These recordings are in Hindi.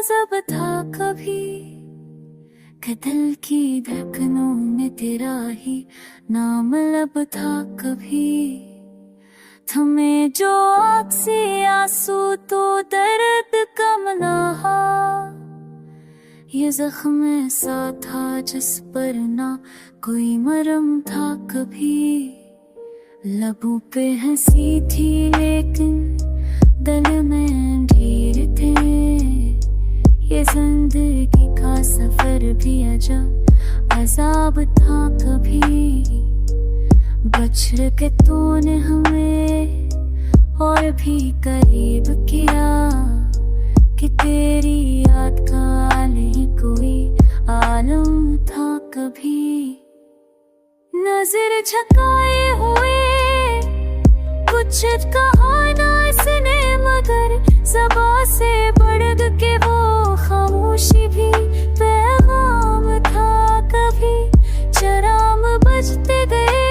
जब था कभी कि दिल की धड़कनों में तेरा ही नाम लब था कभी। थमे जो आँख से आंसू तो दर्द कम ना हा, ये जख्म ऐसा था जिस पर ना कोई मरहम था कभी। लबों पे हंसी थी लेकिन दिल में ढेर थे, ये जिंदगी का सफर भी अजब अजाब था कभी। बछड़ के तूने हमें और भी करीब किया कि तेरी याद का नहीं कोई आलम था कभी। नजर झुकाए हुए कुछ कहा ना इसने मगर ज़बां से बढ़ के वो खामोशी भी पैगाम था कभी। चराम बजते गए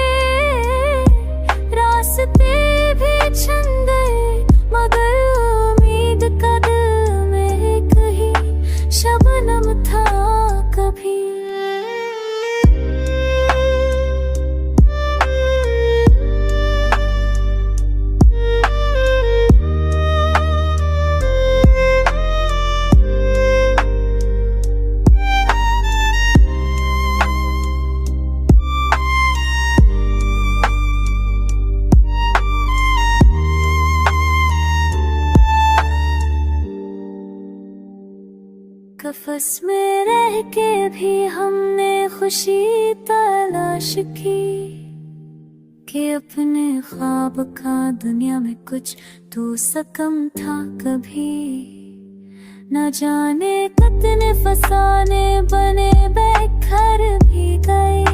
रास्ते भी छिन गए मगर उम्मीद का दिल में कहीं शबनम था कभी। कफस में रह के भी हमने खुशी तलाश की कि अपने ख्वाब का दुनिया में कुछ तो सकम था कभी। न जाने कितने फसाने बने बेघर भी गए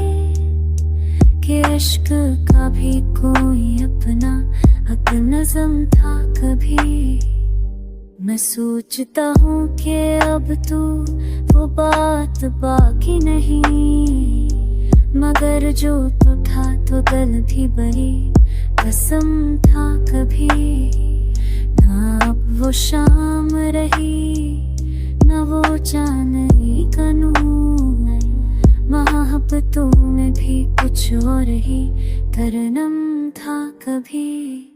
कि इश्क का भी कोई अपना हक नज़म था कभी। मैं सोचता हूँ कि अब तू वो बात बाकी नहीं, मगर जो तो था तो दिल भी बड़ी कसम था कभी। ना अब वो शाम रही ना वो चांदनी का नूर, मोहब्बतों में भी कुछ और ही तरनम था कभी।